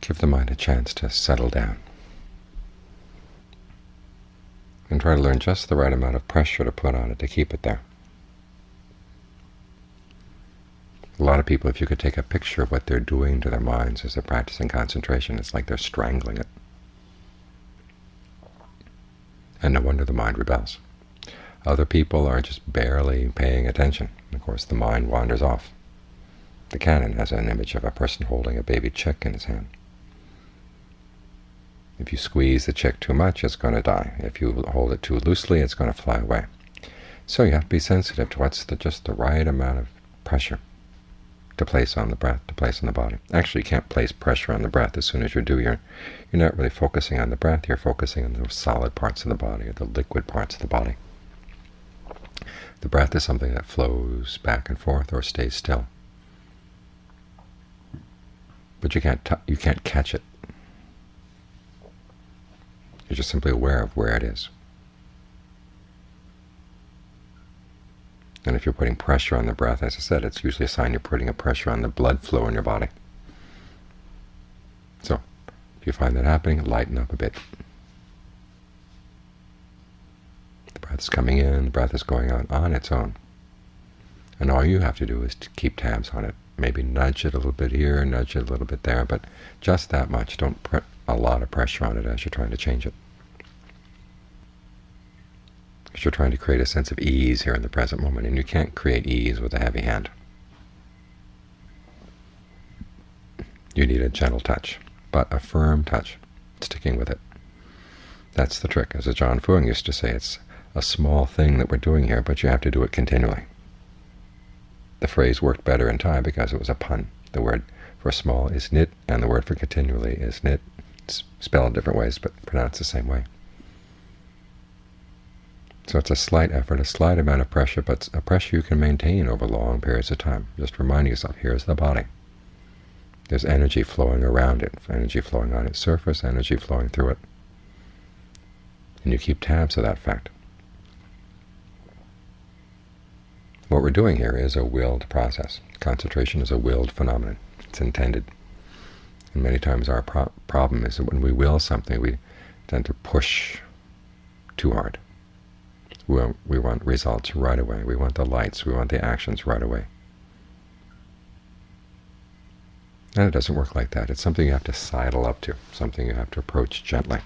give the mind a chance to settle down, and try to learn just the right amount of pressure to put on it to keep it there. A lot of people, if you could take a picture of what they're doing to their minds as they're practicing concentration, it's like they're strangling it. And no wonder the mind rebels. Other people are just barely paying attention. Of course, the mind wanders off. The canon has an image of a person holding a baby chick in his hand. If you squeeze the chick too much, it's going to die. If you hold it too loosely, it's going to fly away. So you have to be sensitive to what's just the right amount of pressure to place on the breath, to place on the body. Actually, you can't place pressure on the breath. As soon as you do, you're not really focusing on the breath, you're focusing on the solid parts of the body, or the liquid parts of the body. The breath is something that flows back and forth or stays still. But you can't catch it. You're just simply aware of where it is. And if you're putting pressure on the breath, as I said, it's usually a sign you're putting a pressure on the blood flow in your body. So if you find that happening, lighten up a bit. The breath is coming in, the breath is going out on its own. And all you have to do is to keep tabs on it. Maybe nudge it a little bit here, nudge it a little bit there, but just that much. Don't put a lot of pressure on it as you're trying to change it. Because you're trying to create a sense of ease here in the present moment, and you can't create ease with a heavy hand. You need a gentle touch, but a firm touch, sticking with it. That's the trick. As John Fuang used to say, it's a small thing that we're doing here, but you have to do it continually. The phrase worked better in Thai because it was a pun. The word for small is nit, and the word for continually is nit. It's spelled different ways, but pronounced the same way. So it's a slight effort, a slight amount of pressure, but a pressure you can maintain over long periods of time. Just reminding yourself, here's the body. There's energy flowing around it, energy flowing on its surface, energy flowing through it. And you keep tabs of that fact. What we're doing here is a willed process. Concentration is a willed phenomenon. It's intended. And many times our problem is that when we will something, we tend to push too hard. We want results right away. We want the lights. We want the actions right away. And it doesn't work like that. It's something you have to sidle up to, something you have to approach gently.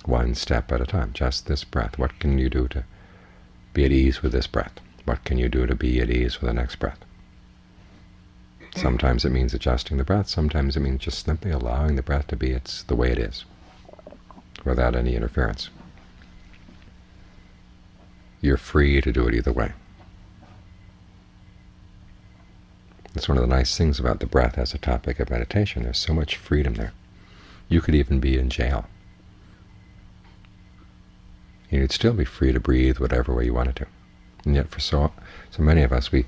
One step at a time. Just this breath. What can you do to be at ease with this breath? What can you do to be at ease with the next breath? Sometimes it means adjusting the breath. Sometimes it means just simply allowing the breath to be the way it is, without any interference. You're free to do it either way. That's one of the nice things about the breath as a topic of meditation. There's so much freedom there. You could even be in jail. You'd still be free to breathe whatever way you wanted to. And yet for so many of us, we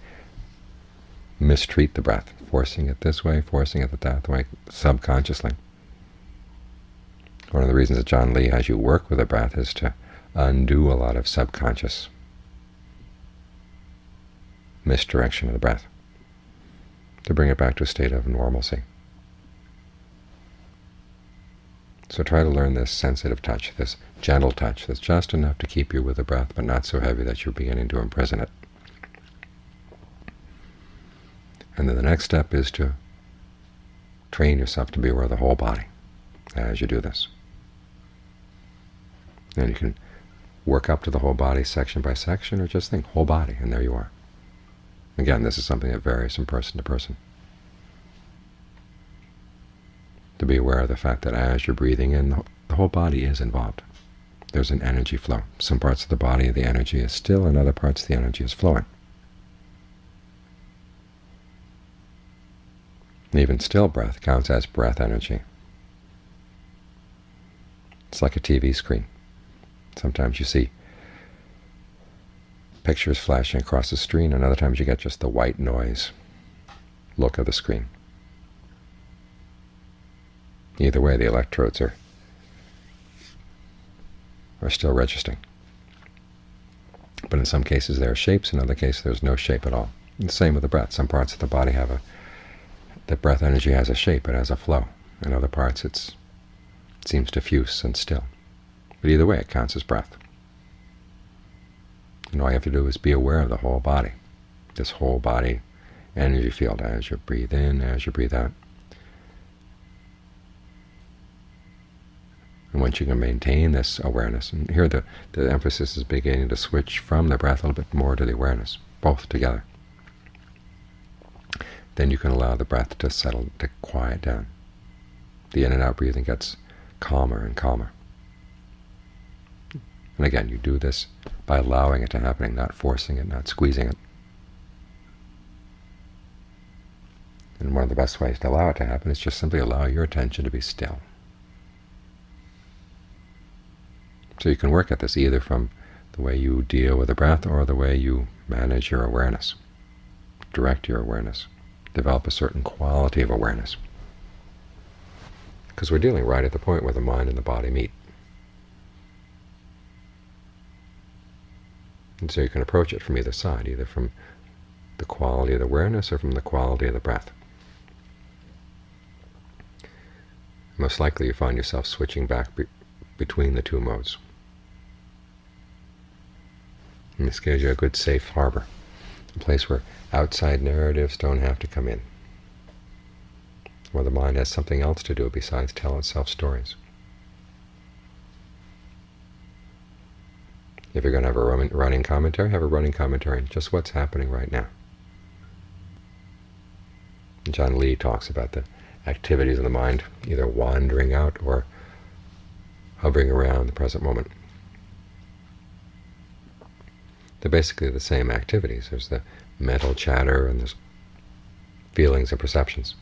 mistreat the breath, forcing it this way, forcing it that way, subconsciously. One of the reasons that John Lee has you work with the breath is to undo a lot of subconscious misdirection of the breath, to bring it back to a state of normalcy. So try to learn this sensitive touch, this gentle touch, that's just enough to keep you with the breath, but not so heavy that you're beginning to imprison it. And then the next step is to train yourself to be aware of the whole body as you do this. And you can work up to the whole body section by section, or just think whole body, and there you are. Again, this is something that varies from person to person. To be aware of the fact that as you're breathing in, the whole body is involved. There's an energy flow. Some parts of the body, the energy is still, and other parts, the energy is flowing. And even still breath counts as breath energy. It's like a TV screen. Sometimes you see pictures flashing across the screen, and other times you get just the white noise look of the screen. Either way, the electrodes are still registering. But in some cases there are shapes, in other cases there's no shape at all. And the same with the breath. Some parts of the body have that breath energy has a shape, it has a flow. In other parts it seems diffuse and still. But either way, it counts as breath. And all you have to do is be aware of the whole body, this whole body energy field as you breathe in, as you breathe out. And once you can maintain this awareness, and here the emphasis is beginning to switch from the breath a little bit more to the awareness, both together, then you can allow the breath to settle, to quiet down. The in and out breathing gets calmer and calmer. And again, you do this by allowing it to happen, not forcing it, not squeezing it. And one of the best ways to allow it to happen is just simply allow your attention to be still. So you can work at this either from the way you deal with the breath or the way you manage your awareness, direct your awareness, develop a certain quality of awareness. Because we're dealing right at the point where the mind and the body meet. And so you can approach it from either side, either from the quality of the awareness or from the quality of the breath. Most likely you find yourself switching back between the two modes. And this gives you a good safe harbor, a place where outside narratives don't have to come in, where the mind has something else to do besides tell itself stories. If you're going to have a running commentary, have a running commentary on just what's happening right now. John Lee talks about the activities of the mind either wandering out or hovering around the present moment. They're basically the same activities. There's the mental chatter and there's feelings and perceptions.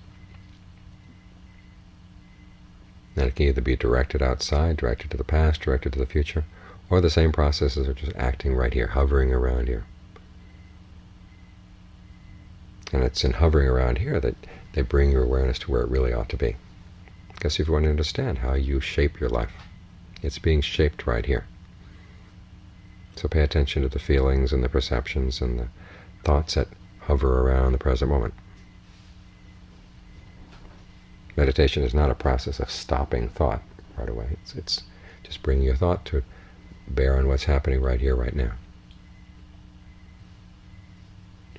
And it can either be directed outside, directed to the past, directed to the future, or the same processes are just acting right here, hovering around here. And it's in hovering around here that they bring your awareness to where it really ought to be. Because if you want to understand how you shape your life, it's being shaped right here. So pay attention to the feelings and the perceptions and the thoughts that hover around the present moment. Meditation is not a process of stopping thought right away. It's just bringing your thought to bear on what's happening right here, right now.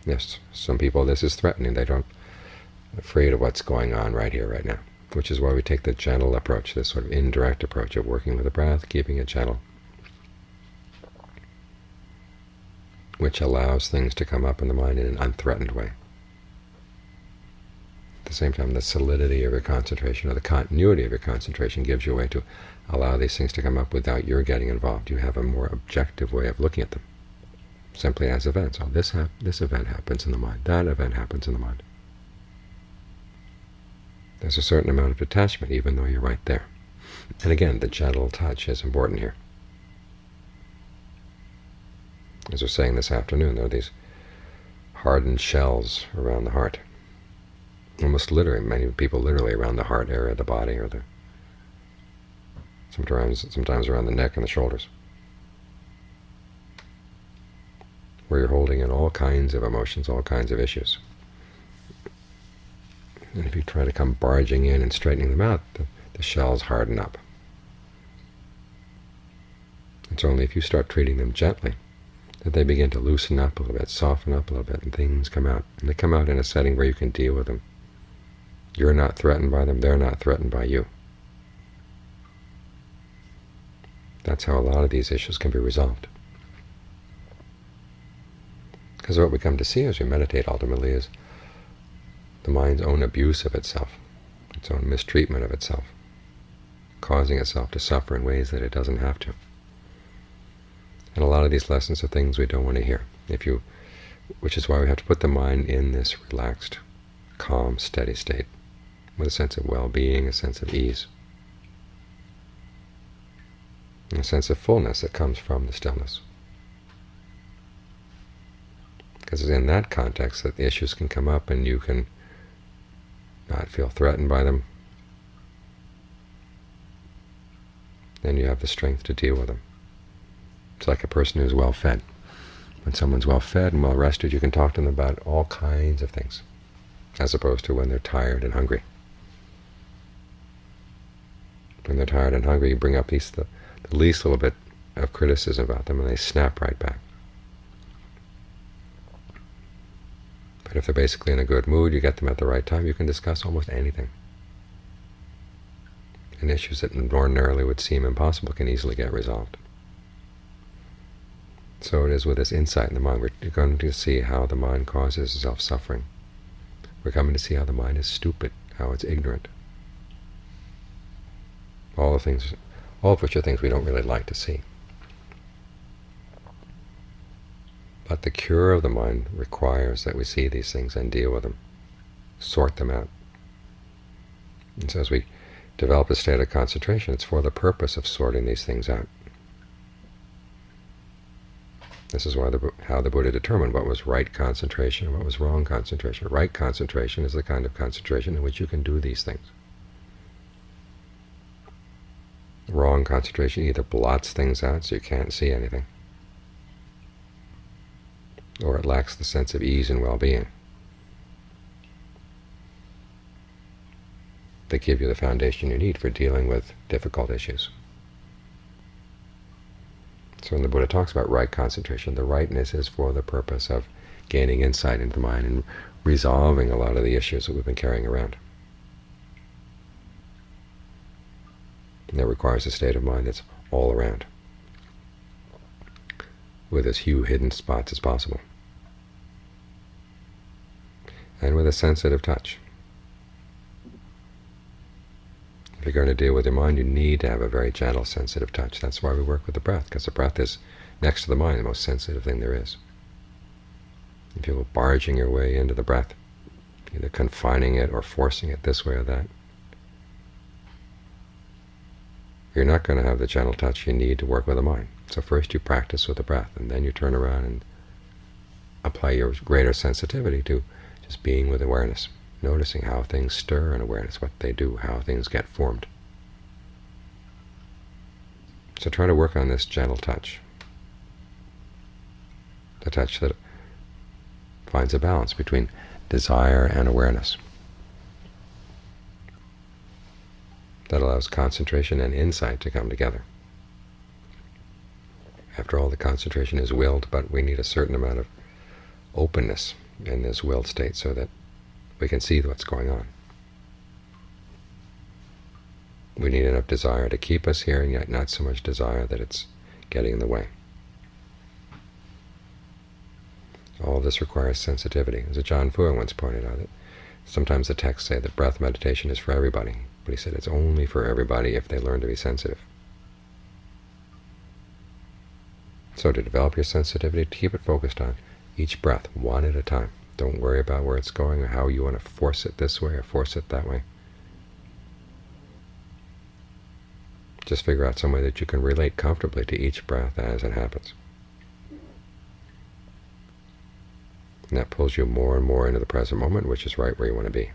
Yes, some people this is threatening. They don't afraid of what's going on right here, right now, which is why we take the gentle approach, this sort of indirect approach of working with the breath, keeping it gentle, which allows things to come up in the mind in an unthreatened way. At the same time, the solidity of your concentration, or the continuity of your concentration, gives you a way to allow these things to come up without your getting involved. You have a more objective way of looking at them, simply as events. Oh, this event happens in the mind, that event happens in the mind. There's a certain amount of detachment, even though you're right there. And again, the gentle touch is important here. As we're saying this afternoon, there are these hardened shells around the heart. Almost literally, many people literally around the heart area of the body, or sometimes around the neck and the shoulders, where you're holding in all kinds of emotions, all kinds of issues. And if you try to come barging in and straightening them out, the shells harden up. It's only if you start treating them gently that they begin to loosen up a little bit, soften up a little bit, and things come out. And they come out in a setting where you can deal with them. You're not threatened by them, they're not threatened by you. That's how a lot of these issues can be resolved. Because what we come to see as we meditate ultimately is the mind's own abuse of itself, its own mistreatment of itself, causing itself to suffer in ways that it doesn't have to. And a lot of these lessons are things we don't want to hear, which is why we have to put the mind in this relaxed, calm, steady state, with a sense of well-being, a sense of ease, and a sense of fullness that comes from the stillness. Because it's in that context that the issues can come up and you can not feel threatened by them. Then you have the strength to deal with them. It's like a person who's well-fed. When someone's well-fed and well-rested, you can talk to them about all kinds of things. as opposed to when they're tired and hungry. When they're tired and hungry, you bring up the least little bit of criticism about them, and they snap right back. But if they're basically in a good mood, you get them at the right time, you can discuss almost anything. And issues that ordinarily would seem impossible can easily get resolved. So it is with this insight in the mind. We're going to see how the mind causes self-suffering. We're coming to see how the mind is stupid, how it's ignorant. All of which are things we don't really like to see. But the cure of the mind requires that we see these things and deal with them, sort them out. And so as we develop a state of concentration, it's for the purpose of sorting these things out. This is how the Buddha determined what was right concentration and what was wrong concentration. Right concentration is the kind of concentration in which you can do these things. Wrong concentration either blots things out so you can't see anything, or it lacks the sense of ease and well-being that give you the foundation you need for dealing with difficult issues. So when the Buddha talks about right concentration, the rightness is for the purpose of gaining insight into the mind and resolving a lot of the issues that we've been carrying around. And that requires a state of mind that's all around, with as few hidden spots as possible, and with a sensitive touch. If you're going to deal with your mind, you need to have a very gentle, sensitive touch. That's why we work with the breath, because the breath is, next to the mind, the most sensitive thing there is. If you're barging your way into the breath, either confining it or forcing it this way or that, you're not going to have the gentle touch you need to work with the mind. So first you practice with the breath, and then you turn around and apply your greater sensitivity to just being with awareness, noticing how things stir in awareness, what they do, how things get formed. So try to work on this gentle touch, the touch that finds a balance between desire and awareness, that allows concentration and insight to come together. After all, the concentration is willed, but we need a certain amount of openness in this willed state so that we can see what's going on. We need enough desire to keep us here, and yet not so much desire that it's getting in the way. All of this requires sensitivity. As John Fu once pointed out, that sometimes the texts say that breath meditation is for everybody, but he said it's only for everybody if they learn to be sensitive. So to develop your sensitivity, to keep it focused on each breath, one at a time. Don't worry about where it's going or how you want to force it this way or force it that way. Just figure out some way that you can relate comfortably to each breath as it happens. And that pulls you more and more into the present moment, which is right where you want to be.